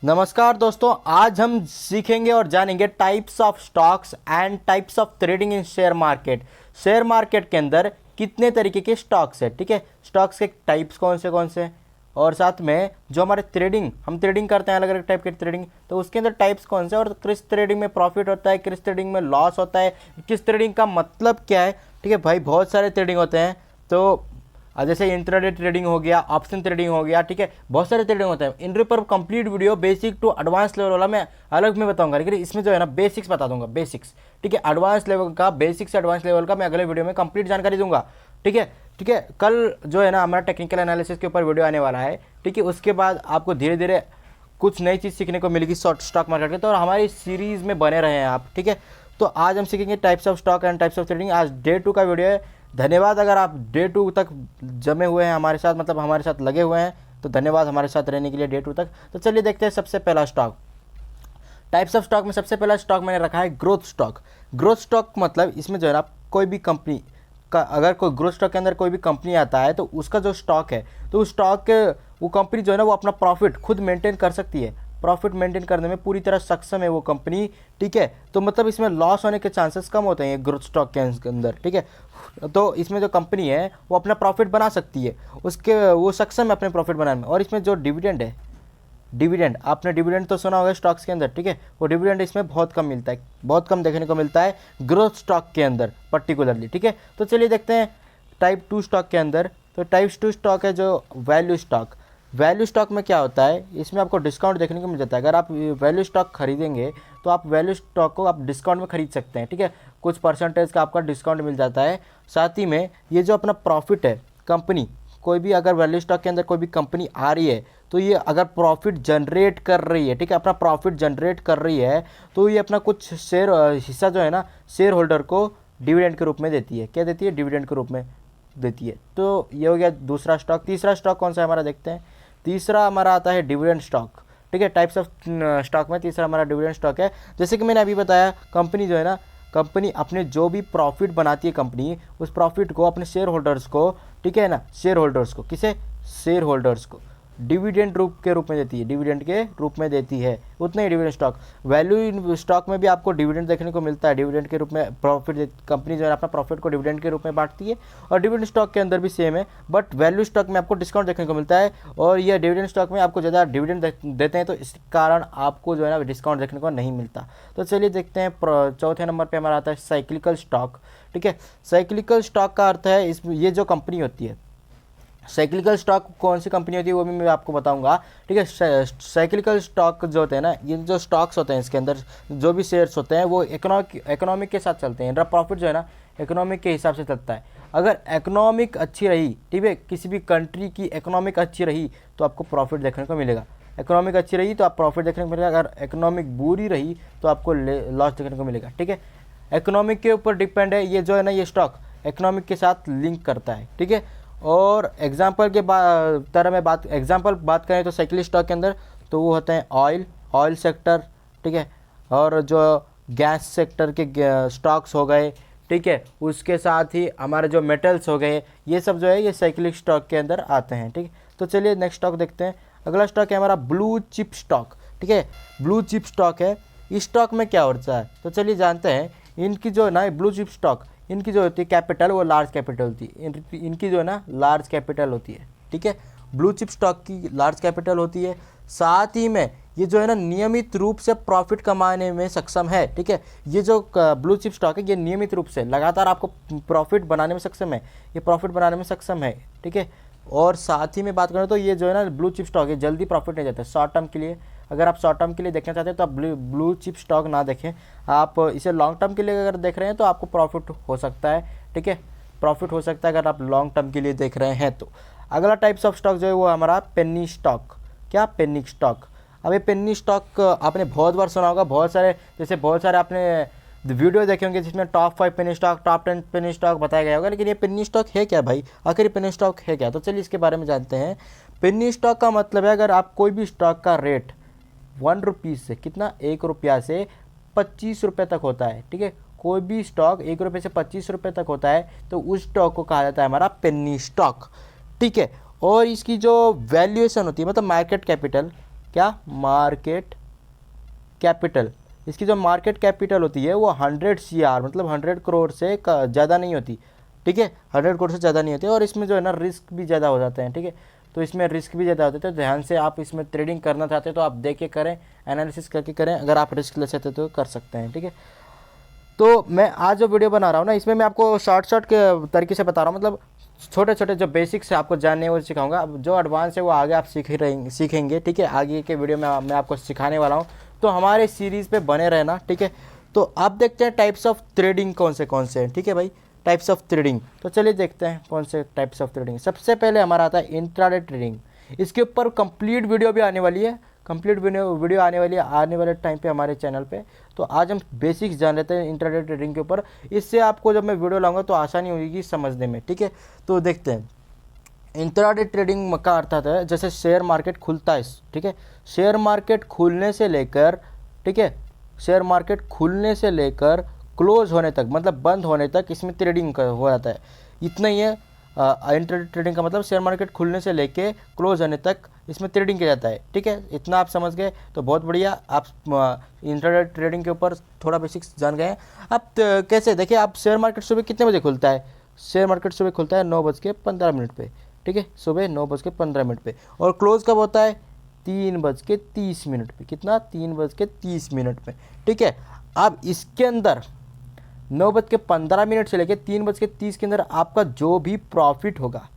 नमस्कार दोस्तों, आज हम सीखेंगे और जानेंगे types of stocks and types of trading in share market. Share market के अंदर कितने तरीके के स्टॉक्स है, ठीक है। स्टॉक्स के टाइप्स कौन से और साथ में जो हमारे हम ट्रेडिंग करते हैं अलग अलग टाइप के ट्रेडिंग, तो उसके अंदर टाइप्स कौन से और किस ट्रेडिंग में प्रॉफिट होता है, किस ट्रेडिंग में लॉस होता है, किस ट्रेडिंग का मतलब क्या है, ठीक है भाई। बहुत सारे ट्रेडिंग होते हैं, तो जैसे इंट्राडे ट्रेडिंग हो गया, ऑप्शन ट्रेडिंग हो गया, ठीक है। बहुत सारे ट्रेडिंग होते हैं। इन पर complete video basic to advance level वाला मैं अलग में बताऊंगा, लेकिन इसमें जो है ना बेसिक्स बता दूंगा, बेसिक्स, ठीक है। एडवांस लेवल का, बेसिक से एडवांस लेवल का मैं अगले वीडियो में कंप्लीट जानकारी दूंगा, ठीक है। ठीक है, कल जो है ना हमारा टेक्निकल एनालिसिस के ऊपर वीडियो आने वाला है, ठीक है। उसके बाद आपको धीरे धीरे कुछ नई चीज़ सीखने को मिलेगी स्टॉक मार्केट के, तो और हमारी सीरीज़ में बने रहे हैं आप, ठीक है। तो आज हम सीखेंगे types of stock and types of trading. आज डे 2 का वीडियो है। धन्यवाद अगर आप डे 2 तक जमे हुए हैं हमारे साथ, मतलब हमारे साथ लगे हुए हैं, तो धन्यवाद हमारे साथ रहने के लिए डे 2 तक। तो चलिए देखते हैं सबसे पहला स्टॉक। टाइप्स ऑफ स्टॉक में सबसे पहला स्टॉक मैंने रखा है ग्रोथ स्टॉक। ग्रोथ स्टॉक मतलब इसमें जो है ना कोई भी कंपनी का, अगर कोई ग्रोथ स्टॉक के अंदर कोई भी कंपनी आता है तो उसका जो स्टॉक है, तो उस स्टॉक वो कंपनी जो है ना वो अपना प्रॉफिट खुद मेंटेन कर सकती है। प्रॉफिट मेंटेन करने में पूरी तरह सक्षम है वो कंपनी, ठीक है। तो मतलब इसमें लॉस होने के चांसेस कम होते हैं ग्रोथ स्टॉक के अंदर, ठीक है। तो इसमें जो कंपनी है वो अपना प्रॉफिट बना सकती है, उसके वो सक्षम है अपने प्रॉफिट बनाने में। और इसमें जो डिविडेंड है, डिविडेंड, आपने डिविडेंड तो सुना होगा स्टॉक्स के अंदर, ठीक है। वो डिविडेंड इसमें बहुत कम मिलता है, बहुत कम देखने को मिलता है ग्रोथ स्टॉक के अंदर पर्टिकुलरली, ठीक है। तो चलिए देखते हैं टाइप 2 स्टॉक के अंदर। तो टाइप 2 स्टॉक है जो वैल्यू स्टॉक। वैल्यू स्टॉक में क्या होता है, इसमें आपको डिस्काउंट देखने को मिल जाता है। अगर आप वैल्यू स्टॉक खरीदेंगे तो आप वैल्यू स्टॉक को आप डिस्काउंट में खरीद सकते हैं, ठीक है। कुछ परसेंटेज का आपका डिस्काउंट मिल जाता है। साथ ही में ये जो अपना प्रॉफिट है, कंपनी कोई भी अगर वैल्यू स्टॉक के अंदर कोई भी कंपनी आ रही है, तो ये अगर प्रॉफिट जनरेट कर रही है, ठीक है, अपना प्रॉफिट जनरेट कर रही है, तो ये अपना कुछ शेयर हिस्सा जो है ना शेयर होल्डर को डिविडेंड के रूप में देती है। क्या देती है? डिविडेंड के रूप में देती है। तो ये हो गया दूसरा स्टॉक। तीसरा स्टॉक कौन सा है हमारा, देखते हैं। तीसरा हमारा आता है डिविडेंड स्टॉक, ठीक है। टाइप्स ऑफ स्टॉक में तीसरा हमारा डिविडेंड स्टॉक है। जैसे कि मैंने अभी बताया, कंपनी जो है ना, कंपनी अपने जो भी प्रॉफिट बनाती है कंपनी, उस प्रॉफिट को अपने शेयर होल्डर्स को, ठीक है ना, शेयर होल्डर्स को, किसे? शेयर होल्डर्स को डिविडेंड के रूप में देती है, डिविडेंड के रूप में देती है। उतना ही डिविडेंड स्टॉक। वैल्यू स्टॉक में भी आपको डिविडेंड देखने को मिलता है, डिविडेंड के रूप में प्रॉफिट, कंपनी जो है अपना प्रॉफिट को डिविडेंड के रूप में बांटती है। और डिविडेंड स्टॉक के अंदर भी सेम है, बट वैल्यू स्टॉक में आपको डिस्काउंट देखने को मिलता है, और यह डिविडेंड स्टॉक में आपको ज़्यादा डिविडेंड देते हैं, तो इस कारण आपको जो है ना डिस्काउंट देखने को नहीं मिलता। तो चलिए देखते हैं चौथे नंबर पर हमारा आता है साइक्लिकल स्टॉक, ठीक है। साइक्लिकल स्टॉक का अर्थ है ये जो कंपनी होती है, साइक्लिकल स्टॉक कौन सी कंपनी होती है वो भी मैं आपको बताऊंगा, ठीक है। साइक्लिकल स्टॉक जो होते हैं ना, ये जो स्टॉक्स होते हैं इसके अंदर जो भी शेयर्स होते हैं वो इकोनॉमिक के साथ चलते हैं। इनका प्रॉफिट जो है ना इकोनॉमिक के हिसाब से चलता है। अगर इकोनॉमिक अच्छी रही, ठीक है, किसी भी कंट्री की इकोनॉमिक अच्छी रही तो आपको प्रॉफिट देखने को मिलेगा। इकोनॉमिक अच्छी रही तो आप प्रॉफिट देखने को मिलेगा। अगर इकोनॉमिक बुरी रही तो आपको लॉस देखने को मिलेगा, ठीक है। इकोनॉमिक के ऊपर डिपेंड है ये जो है ना, ये स्टॉक इकोनॉमिक के साथ लिंक करता है, ठीक है। और एग्जाम्पल के तरह में बात करें तो साइकिल स्टॉक के अंदर तो वो होते हैं ऑयल सेक्टर, ठीक है। और जो गैस सेक्टर के स्टॉक्स हो गए, ठीक है। उसके साथ ही हमारे जो मेटल्स हो गए, ये सब जो है ये साइक्लिक स्टॉक के अंदर आते हैं, ठीक है। तो चलिए नेक्स्ट स्टॉक देखते हैं। अगला स्टॉक है हमारा ब्लू चिप स्टॉक, ठीक है। ब्लू चिप स्टॉक है। इस स्टॉक में क्या होता है तो चलिए जानते हैं। इनकी जो है ना ब्लू चिप स्टॉक, इनकी जो होती है कैपिटल वो लार्ज कैपिटल होती है। इनकी जो है ना लार्ज कैपिटल होती है, ठीक है। ब्लू चिप स्टॉक की लार्ज कैपिटल होती है। साथ ही में ये जो है ना नियमित रूप से प्रॉफिट कमाने में सक्षम है, ठीक है। ये जो ब्लू चिप स्टॉक है ये नियमित रूप से लगातार आपको प्रॉफिट बनाने में सक्षम है, ये प्रॉफिट बनाने में सक्षम है, ठीक है। और साथ ही में बात करें तो ये जो है ना ब्लू चिप स्टॉक है जल्दी प्रॉफिट नहीं जाता है शॉर्ट टर्म के लिए। अगर आप शॉर्ट टर्म के लिए देखना चाहते हैं तो आप ब्लू चिप स्टॉक ना देखें, आप इसे लॉन्ग टर्म के लिए अगर देख रहे हैं तो आपको प्रॉफिट हो सकता है, ठीक है। प्रॉफिट हो सकता है अगर आप लॉन्ग टर्म के लिए देख रहे हैं तो। अगला टाइप्स ऑफ स्टॉक जो है वो हमारा पेनी स्टॉक। क्या? Penny stock. अब ये पेनी स्टॉक आपने बहुत बार सुना होगा, बहुत सारे आपने वीडियो देखे होंगे जिसमें top 5 penny stock, top 10 penny stock बताया गया होगा। लेकिन ये पेनी स्टॉक है क्या भाई, आखिर ये पेनी स्टॉक है क्या? तो चलिए इसके बारे में जानते हैं। पेनी स्टॉक का मतलब है अगर आप कोई भी स्टॉक का रेट 1 रुपीज़ से, कितना, 1 रुपया से 25 रुपये तक होता है, ठीक है। कोई भी स्टॉक 1 रुपये से 25 रुपये तक होता है तो उस स्टॉक को कहा जाता है हमारा पेनी स्टॉक, ठीक है। और इसकी जो वैल्यूएशन होती है, मतलब मार्केट कैपिटल क्या, मार्केट कैपिटल। इसकी जो मार्केट कैपिटल होती है वो 100 CR मतलब 100 करोड़ से ज़्यादा नहीं होती, ठीक है, 100 करोड़ से ज़्यादा नहीं होती। और इसमें जो है ना रिस्क भी ज़्यादा हो जाते हैं, ठीक है, तो इसमें रिस्क भी ज़्यादा होते हैं। तो ध्यान से आप इसमें ट्रेडिंग करना चाहते हैं तो आप देख के करें, एनालिसिस करके करें। अगर आप रिस्क ले सकते तो कर सकते हैं, ठीक है। तो मैं आज जो वीडियो बना रहा हूँ ना, इसमें मैं आपको शॉर्ट के तरीके से बता रहा हूँ, मतलब छोटे छोटे जो बेसिक्स है आपको जानने वो सिखाऊंगा। अब जो एडवांस है वो आगे आप सीखेंगे, ठीक है, आगे के वीडियो में मैं आपको सिखाने वाला हूँ। तो हमारे सीरीज़ पे बने रहना, ठीक है। तो आप देखते हैं टाइप्स ऑफ ट्रेडिंग कौन से हैं, ठीक है भाई, टाइप्स ऑफ ट्रेडिंग। तो चलिए देखते हैं कौन से टाइप्स ऑफ ट्रेडिंग। सबसे पहले हमारा आता है इंट्राडे ट्रेडिंग। इसके ऊपर कंप्लीट वीडियो भी आने वाली है, कंप्लीट वीडियो आने वाली है आने वाले टाइम पे हमारे चैनल पे। तो आज हम बेसिक्स जान लेते हैं इंट्राडे ट्रेडिंग के ऊपर। इससे आपको जब मैं वीडियो लाऊंगा तो आसानी होगी समझने में, ठीक है। तो देखते हैं इंट्राडे ट्रेडिंग का अर्थ आता है जैसे शेयर मार्केट खुलता है, ठीक है, शेयर मार्केट खुलने से लेकर, ठीक है, शेयर मार्केट खुलने से लेकर क्लोज होने तक मतलब बंद होने तक इसमें ट्रेडिंग हो जाता है। इतना ही है इंट्राडे ट्रेडिंग का मतलब, शेयर मार्केट खुलने से लेके क्लोज होने तक इसमें ट्रेडिंग किया जाता है, ठीक है। इतना आप समझ गए तो बहुत बढ़िया, आप इंट्राडे ट्रेडिंग के ऊपर थोड़ा बेसिक्स जान गए हैं। अब कैसे देखिए, आप शेयर मार्केट सुबह कितने बजे खुलता है, शेयर मार्केट सुबह खुलता है 9:15 पे, ठीक है, सुबह 9:15 पे। और क्लोज कब होता है, 3:30 पे। कितना, 3:30 पे, ठीक है। अब इसके अंदर 9:15 से लेकर 3:30 के अंदर आपका जो भी प्रॉफिट होगा,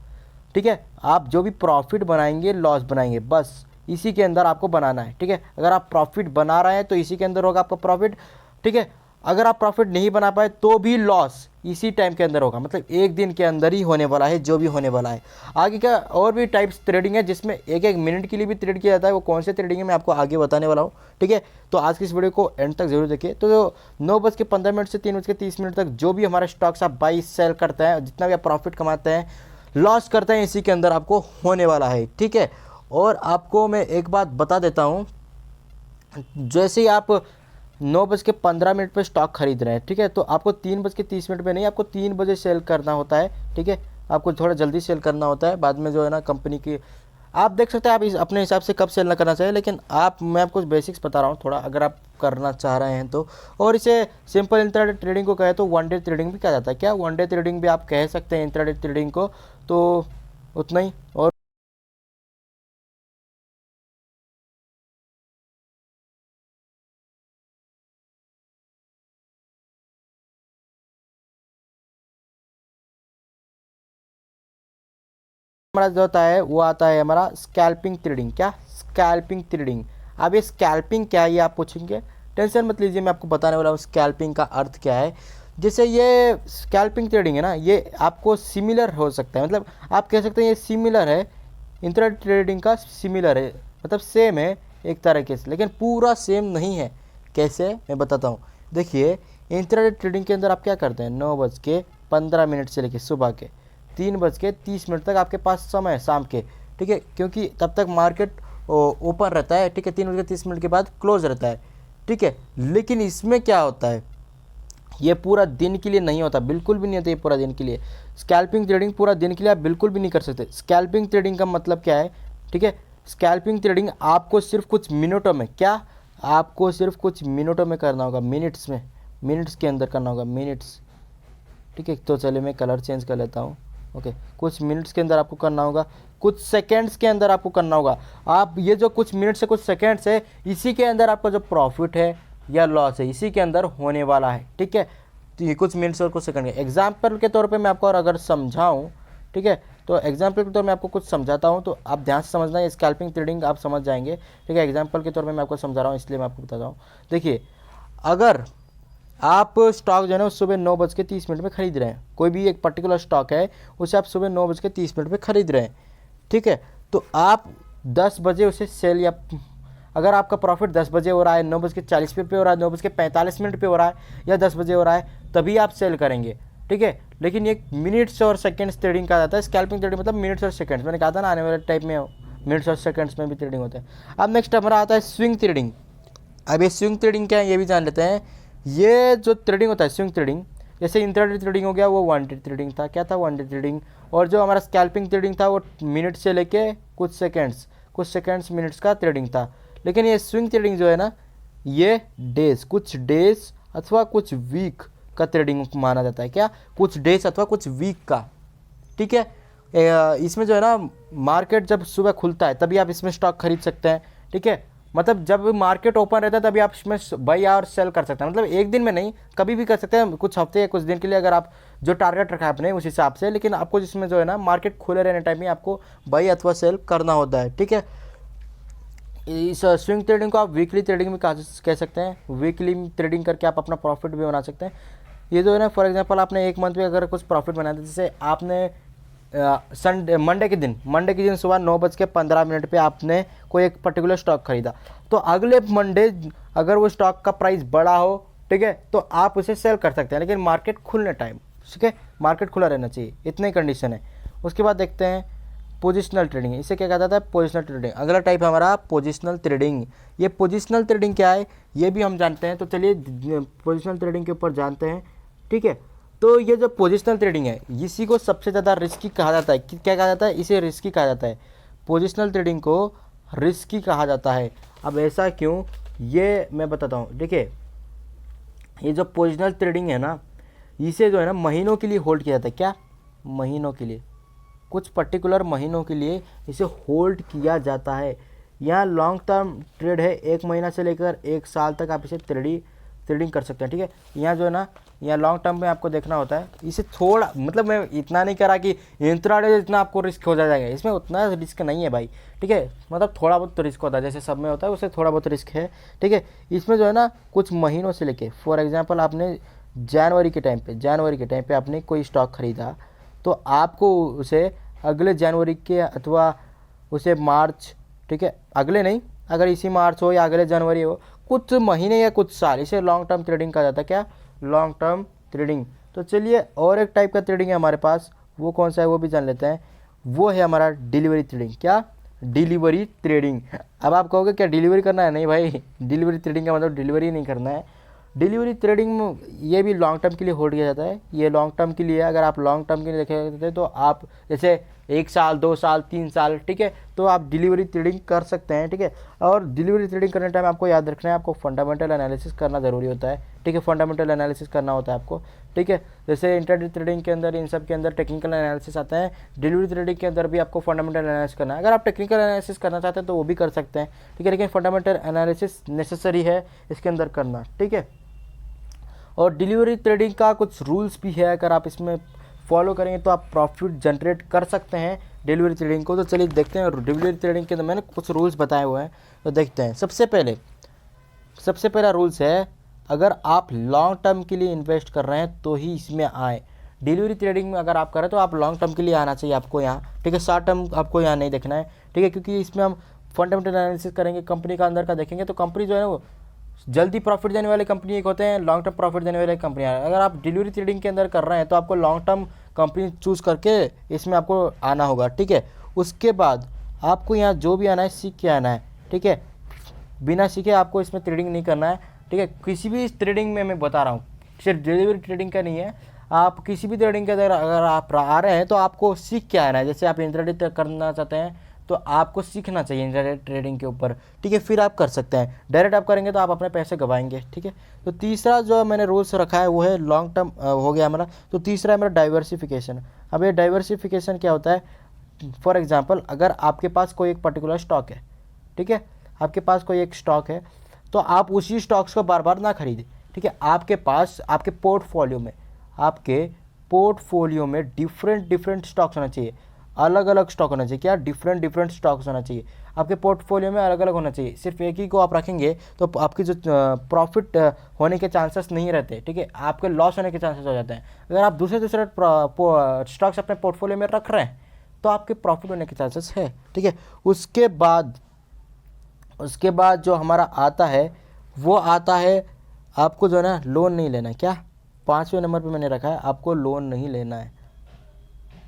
ठीक है, आप जो भी प्रॉफिट बनाएंगे लॉस बनाएंगे, बस इसी के अंदर आपको बनाना है, ठीक है। अगर आप प्रॉफिट बना रहे हैं तो इसी के अंदर होगा आपका प्रॉफिट, ठीक है। अगर आप प्रॉफिट नहीं बना पाए तो भी लॉस इसी टाइम के अंदर होगा, मतलब एक दिन के अंदर ही होने वाला है जो भी होने वाला है। आगे का और भी टाइप्स ट्रेडिंग है जिसमें एक एक मिनट के लिए भी ट्रेड किया जाता है, वो कौन से ट्रेडिंग है मैं आपको आगे बताने वाला हूँ, ठीक है। तो आज की इस वीडियो को एंड तक जरूर देखिए। तो 9:15 से 3:30 तक जो भी हमारे स्टॉक्स आप बाई सेल करते हैं, जितना भी आप प्रॉफिट कमाते हैं लॉस करते हैं, इसी के अंदर आपको होने वाला है, ठीक है। और आपको मैं एक बात बता देता हूँ, जैसे ही आप 9:15 पे स्टॉक खरीद रहे हैं, ठीक है, तो आपको 3:30 पे नहीं, आपको 3 बजे सेल करना होता है, ठीक है। आपको थोड़ा जल्दी सेल करना होता है, बाद में जो है ना कंपनी की आप देख सकते हैं आप अपने हिसाब से कब सेल ना करना चाहिए, लेकिन मैं आपको बेसिक्स बता रहा हूँ थोड़ा, अगर आप करना चाह रहे हैं तो। और इसे सिंपल इंट्राडे ट्रेडिंग को कहे तो वन डे ट्रेडिंग भी कहा जाता है। क्या, वन डे ट्रेडिंग भी आप कह सकते हैं इंट्राडे ट्रेडिंग को, तो उतना ही। और हमारा जो होता है वो आता है हमारा स्कैल्पिंग ट्रेडिंग। क्या, स्कैल्पिंग ट्रेडिंग। अब ये स्कैल्पिंग क्या है ये आप पूछेंगे, टेंशन मत लीजिए, मैं आपको बताने वाला हूँ स्कैल्पिंग का अर्थ क्या है। जैसे ये स्कैल्पिंग ट्रेडिंग है ना, ये आपको सिमिलर हो सकता है, मतलब आप कह सकते हैं ये सिमिलर है, इंट्राडे ट्रेडिंग का सिमिलर है, मतलब सेम है एक तरीके से, लेकिन पूरा सेम नहीं है। कैसे, मैं बताता हूँ। देखिए इंट्राडे ट्रेडिंग के अंदर आप क्या करते हैं, 9:15 से लेकर सुबह के 3:30 तक आपके पास समय है शाम के, ठीक है, क्योंकि तब तक मार्केट ओपन रहता है, ठीक है, 3:30 के बाद क्लोज रहता है, ठीक है। लेकिन इसमें क्या होता है, ये पूरा दिन के लिए नहीं होता, बिल्कुल भी नहीं होता ये पूरा दिन के लिए। स्कैल्पिंग ट्रेडिंग पूरा दिन के लिए आप बिल्कुल भी नहीं कर सकते। स्कैल्पिंग ट्रेडिंग का मतलब क्या है, ठीक है, स्कैल्पिंग ट्रेडिंग आपको सिर्फ कुछ मिनटों में, क्या, आपको सिर्फ कुछ मिनटों में करना होगा, मिनट्स में, मिनट्स के अंदर करना होगा, मिनट्स, ठीक है। तो चलिए मैं कलर चेंज कर लेता हूँ, ओके। कुछ मिनट्स के अंदर आपको करना होगा, कुछ सेकंड्स के अंदर आपको करना होगा। आप ये जो कुछ मिनट्स है कुछ सेकंड्स है, इसी के अंदर आपका जो प्रॉफिट है या लॉस है इसी के अंदर होने वाला है, ठीक है। तो ये कुछ मिनट्स और कुछ सेकंड है। एग्जाम्पल के तौर पे मैं आपको और अगर समझाऊँ, ठीक है, तो एग्जाम्पल के तौर में आपको कुछ समझाता हूँ, तो आप ध्यान से समझना, ये स्कैल्पिंग ट्रेडिंग आप समझ जाएंगे, ठीक है। एग्जाम्पल के तौर पर मैं आपको समझा रहा हूँ इसलिए मैं आपको बताता हूँ। देखिए अगर आप स्टॉक जो है ना सुबह 9:30 में खरीद रहे हैं, कोई भी एक पर्टिकुलर स्टॉक है उसे आप सुबह 9:30 पे खरीद रहे हैं, ठीक है, तो आप 10 बजे उसे सेल, या अगर आपका प्रॉफिट 10 बजे हो रहा है, 9:40 पे हो रहा है, 9:45 पे हो रहा है, या 10 बजे हो रहा है, तभी आप सेल करेंगे, ठीक है। लेकिन ये मिनट्स और सेकंड्स ट्रेडिंग कहा जाता है। स्कैल्पिंग ट्रेडिंग मतलब मिनट्स और सेकंड्स, मैंने कहा था ना आने वाले टाइप में मिनट्स और सेकंड्स में भी ट्रेडिंग होता है। अब नेक्स्ट हमारा आता है स्विंग ट्रेडिंग। अब ये स्विंग ट्रेडिंग क्या है ये भी जान लेते हैं। ये जो ट्रेडिंग होता है स्विंग ट्रेडिंग, जैसे इंट्राडे ट्रेडिंग हो गया वो वन डे ट्रेडिंग था, क्या था, वन डे ट्रेडिंग। और जो हमारा स्कैल्पिंग ट्रेडिंग था वो मिनट से लेके कुछ सेकंड्स मिनट्स का ट्रेडिंग था। लेकिन ये स्विंग ट्रेडिंग जो है ना, ये डेज, कुछ डेज अथवा कुछ वीक का ट्रेडिंग माना जाता है। क्या? कुछ डेज अथवा कुछ वीक का, ठीक है। इसमें जो है ना, मार्केट जब सुबह खुलता है तभी आप इसमें स्टॉक खरीद सकते हैं, ठीक है। मतलब जब मार्केट ओपन रहता है तभी आप इसमें बाई और सेल कर सकते हैं। मतलब एक दिन में नहीं, कभी भी कर सकते हैं, कुछ हफ्ते या कुछ दिन के लिए, अगर आप जो टारगेट रखा है आपने उस हिसाब से। लेकिन आपको जिसमें जो है ना, मार्केट खुले रहने टाइम में आपको बाई अथवा सेल करना होता है, ठीक है। इस स्विंग ट्रेडिंग को आप वीकली ट्रेडिंग भी कह सकते हैं। वीकली ट्रेडिंग करके आप अपना प्रॉफिट भी बना सकते हैं। ये जो है ना, फॉर एग्जांपल आपने एक मंथ में अगर कुछ प्रॉफिट बनाया था, जैसे आपने मंडे के दिन सुबह 9:15 पे आपने कोई एक पर्टिकुलर स्टॉक खरीदा, तो अगले मंडे अगर वो स्टॉक का प्राइस बड़ा हो, ठीक है, तो आप उसे सेल कर सकते हैं, लेकिन मार्केट खुलने टाइम, ठीक है, मार्केट खुला रहना चाहिए, इतनी कंडीशन है। उसके बाद देखते हैं पोजिशनल ट्रेडिंग। इसे क्या कहता है? Positional trading. अगला टाइप हमारा पोजिशनल ट्रेडिंग। ये पोजिशनल ट्रेडिंग क्या है ये भी हम जानते हैं, तो चलिए पोजिशनल ट्रेडिंग के ऊपर जानते हैं, ठीक है। तो ये जो पोजिशनल ट्रेडिंग है, इसी को सबसे ज़्यादा रिस्की कहा जाता है। क्या कहा जाता है? इसे रिस्की कहा जाता है। पोजिशनल ट्रेडिंग को रिस्की कहा जाता है। अब ऐसा क्यों, ये मैं बताता हूँ। देखिए, ये जो पोजिशनल ट्रेडिंग है ना, इसे जो है ना महीनों के लिए होल्ड किया जाता है। क्या? महीनों के लिए, कुछ पर्टिकुलर महीनों के लिए इसे होल्ड किया जाता है। यहाँ लॉन्ग टर्म ट्रेड है, 1 महीना से लेकर 1 साल तक आप इसे ट्रेडिंग कर सकते हैं, ठीक है। यहाँ जो है ना, यहाँ लॉन्ग टर्म में आपको देखना होता है। इसे थोड़ा, मतलब मैं इतना नहीं करा कि इंट्राडे इतना आपको रिस्क हो जाएगा, इसमें उतना रिस्क नहीं है भाई, ठीक है। मतलब थोड़ा बहुत तो रिस्क होता है, जैसे सब में होता है, उससे थोड़ा बहुत रिस्क है, ठीक है। इसमें जो है ना, कुछ महीनों से लेके, फॉर एग्जाम्पल आपने जनवरी के टाइम पे आपने कोई स्टॉक खरीदा, तो आपको उसे अगले जनवरी के अथवा उसे मार्च, ठीक है, अगले नहीं, अगर इसी मार्च हो या अगले जनवरी हो, कुछ महीने या कुछ साल, इसे लॉन्ग टर्म ट्रेडिंग कहा जाता है। क्या? Long term trading. तो चलिए और एक टाइप का ट्रेडिंग है हमारे पास, वो कौन सा है वो भी जान लेते हैं। वो है हमारा डिलीवरी ट्रेडिंग। क्या? Delivery trading. अब आप कहोगे क्या डिलीवरी करना है? नहीं भाई, डिलीवरी ट्रेडिंग का मतलब डिलीवरी नहीं करना है। डिलीवरी ट्रेडिंग में ये भी लॉन्ग टर्म के लिए होल्ड किया जाता है। ये लॉन्ग टर्म के लिए, अगर आप लॉन्ग टर्म के लिए देखें तो आप जैसे 1 साल, 2 साल, 3 साल, ठीक है, तो आप डिलीवरी ट्रेडिंग कर सकते हैं, ठीक है। और डिलीवरी ट्रेडिंग करने टाइम आपको याद रखना है, आपको फंडामेंटल एनालिसिस करना ज़रूरी होता है, ठीक है। फंडामेंटल एनालिसिस करना होता है आपको, ठीक है। जैसे इंट्राडे ट्रेडिंग के अंदर, इन सब के अंदर टेक्निकल एनालिसिस आता है, डिलीवरी ट्रेडिंग के अंदर भी आपको फंडामेंटल एनालिसिस करना है। अगर आप टेक्निकल एनालिसिस करना चाहते हैं तो वो भी कर सकते हैं, ठीक है, लेकिन फंडामेंटल एनालिसिस नेसेसरी है इसके अंदर करना, ठीक है। और डिलीवरी ट्रेडिंग का कुछ रूल्स भी है, अगर आप इसमें फॉलो करेंगे तो आप प्रॉफिट जनरेट कर सकते हैं डिलीवरी ट्रेडिंग को। तो चलिए देखते हैं डिलीवरी ट्रेडिंग के अंदर मैंने कुछ रूल्स बताए हुए हैं, तो देखते हैं। सबसे पहला रूल्स है, अगर आप लॉन्ग टर्म के लिए इन्वेस्ट कर रहे हैं तो ही इसमें आए। डिलीवरी ट्रेडिंग में अगर आप करें तो आप लॉन्ग टर्म के लिए आना चाहिए आपको यहाँ, ठीक है। शॉर्ट टर्म आपको यहाँ नहीं देखना है, ठीक है, क्योंकि इसमें हम फंडामेंटल एनालिसिस करेंगे, कंपनी का अंदर का देखेंगे, तो कंपनी जो है वो जल्दी प्रॉफिट देने वाली कंपनी एक होते हैं, लॉन्ग टर्म प्रॉफिट देने वाली कंपनियाँ। अगर आप डिलीवरी ट्रेडिंग के अंदर कर रहे हैं तो आपको लॉन्ग टर्म कंपनी चूज़ करके इसमें आपको आना होगा, ठीक है। उसके बाद आपको यहाँ जो भी आना है सीख के आना है, ठीक है। बिना सीखे आपको इसमें ट्रेडिंग नहीं करना है, ठीक है। किसी भी ट्रेडिंग में मैं बता रहा हूँ, सिर्फ डिलीवरी ट्रेडिंग का नहीं है, आप किसी भी ट्रेडिंग के अंदर अगर आप आ रहे हैं तो आपको सीख के आना है। जैसे आप इंट्राडे करना चाहते हैं तो आपको सीखना चाहिए इंट्राडे ट्रेडिंग के ऊपर, ठीक है, फिर आप कर सकते हैं। डायरेक्ट आप करेंगे तो आप अपने पैसे गंवाएंगे, ठीक है। तो तीसरा जो मैंने रूल्स रखा है वो है लॉन्ग टर्म हो गया हमारा। तो तीसरा है मेरा डाइवर्सिफिकेशन। अब ये डाइवर्सिफिकेशन क्या होता है? फॉर एग्जांपल, अगर आपके पास कोई एक पर्टिकुलर स्टॉक है, ठीक है, आपके पास कोई एक स्टॉक है, तो आप उसी स्टॉक्स को बार बार ना खरीदें, ठीक है। आपके पास आपके पोर्टफोलियो में डिफरेंट स्टॉक्स होना चाहिए, अलग अलग स्टॉक होना चाहिए। क्या? डिफरेंट स्टॉक्स होना चाहिए आपके पोर्टफोलियो में, अलग अलग होना चाहिए। सिर्फ एक ही को आप रखेंगे तो आपकी जो प्रॉफिट होने के चांसेस नहीं रहते, ठीक है, आपके लॉस होने के चांसेस हो जाते हैं। अगर आप दूसरे स्टॉक्स अपने पोर्टफोलियो में रख रहे हैं तो आपके प्रॉफिट होने के चांसेस है, ठीक है। उसके बाद जो हमारा आता है वो आता है, आपको जो है ना लोन नहीं लेना है। क्या? 5वें नंबर पे मैंने रखा है, आपको लोन नहीं लेना है।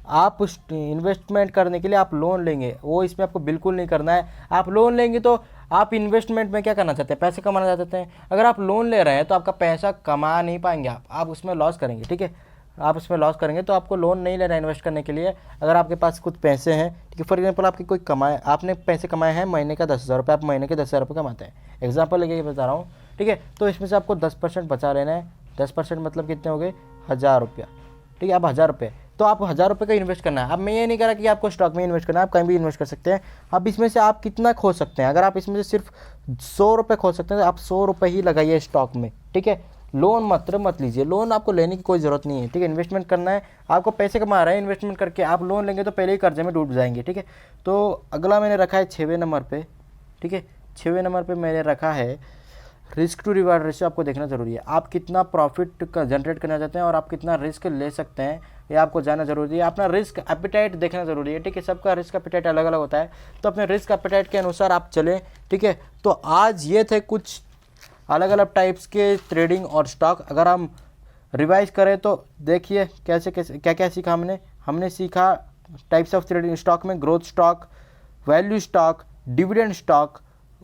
आप इन्वेस्टमेंट करने के लिए आप लोन लेंगे, वो इसमें आपको बिल्कुल नहीं करना है। आप लोन लेंगे तो आप इन्वेस्टमेंट में क्या करना चाहते हैं? पैसे कमाना चाहते हैं। अगर आप लोन ले रहे हैं तो आपका पैसा कमा नहीं पाएंगे, आप उसमें लॉस करेंगे, ठीक है। आप उसमें लॉस करेंगे तो आपको लोन नहीं लेना इन्वेस्ट करने के लिए। अगर आपके पास कुछ पैसे हैं, ठीक है, फॉर एग्जांपल आपकी कोई कमाए, आपने पैसे कमाए हैं महीने का 10,000 रुपये, आप महीने के 10,000 रुपये कमाते हैं, एग्जाम्पल लेके ये बता रहा हूँ, ठीक है। तो इसमें से आपको 10% बचा लेना है। 10% मतलब कितने हो गए, 1,000 रुपया, ठीक है। आप 1,000 रुपये, तो आप 1,000 रुपये का इन्वेस्ट करना है। अब मैं ये नहीं कह रहा कि आपको स्टॉक में इन्वेस्ट करना है, आप कहीं भी इन्वेस्ट कर सकते हैं। अब इसमें से आप कितना खो सकते हैं, अगर आप इसमें से सिर्फ 100 रुपये खो सकते हैं तो आप 100 रुपये ही लगाइए स्टॉक में, ठीक है। लोन मत लीजिए, लोन आपको लेने की कोई ज़रूरत नहीं है, ठीक है। इन्वेस्टमेंट करना है, आपको पैसे कमा रहे हैं, इन्वेस्टमेंट करके आप लोन लेंगे तो पहले ही कर्जे में डूब जाएंगे, ठीक है। तो अगला मैंने रखा है 6वें नंबर पे, ठीक है। 6वें नंबर पे मैंने रखा है रिस्क टू रिवार्ड रेशियो। आपको देखना ज़रूरी है, आप कितना प्रॉफिट का जनरेट करना चाहते हैं और आप कितना रिस्क ले सकते हैं, ये आपको जानना ज़रूरी है। अपना रिस्क एपिटाइट देखना ज़रूरी है, ठीक है। सबका रिस्क एपिटाइट अलग अलग होता है, तो अपने रिस्क एपिटाइट के अनुसार आप चलें, ठीक है। तो आज ये थे कुछ अलग अलग टाइप्स के ट्रेडिंग और स्टॉक। अगर हम रिवाइज करें तो देखिए कैसे कैसे क्या क्या सीखा हमने सीखा टाइप्स ऑफ ट्रेडिंग स्टॉक में growth stock, value stock, dividend stock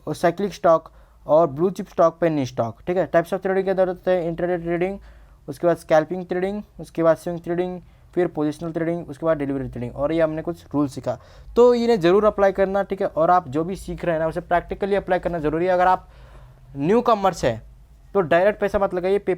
और साइक्लिक स्टॉक और blue chip stock, penny stock, ठीक है। टाइप्स ऑफ ट्रेडिंग के अंदर होते हैं इंट्राडे ट्रेडिंग, उसके बाद स्कैल्पिंग ट्रेडिंग, उसके बाद स्विंग ट्रेडिंग, फिर पोजिशनल ट्रेडिंग, उसके बाद डिलीवरी ट्रेडिंग, और ये हमने कुछ रूल सीखा। तो इन्हें ज़रूर अप्लाई करना, ठीक है। और आप जो भी सीख रहे हैं ना उसे प्रैक्टिकली अप्लाई करना ज़रूरी है। अगर आप न्यू कमर्स है तो डायरेक्ट पैसा मत लगाइए, पेपर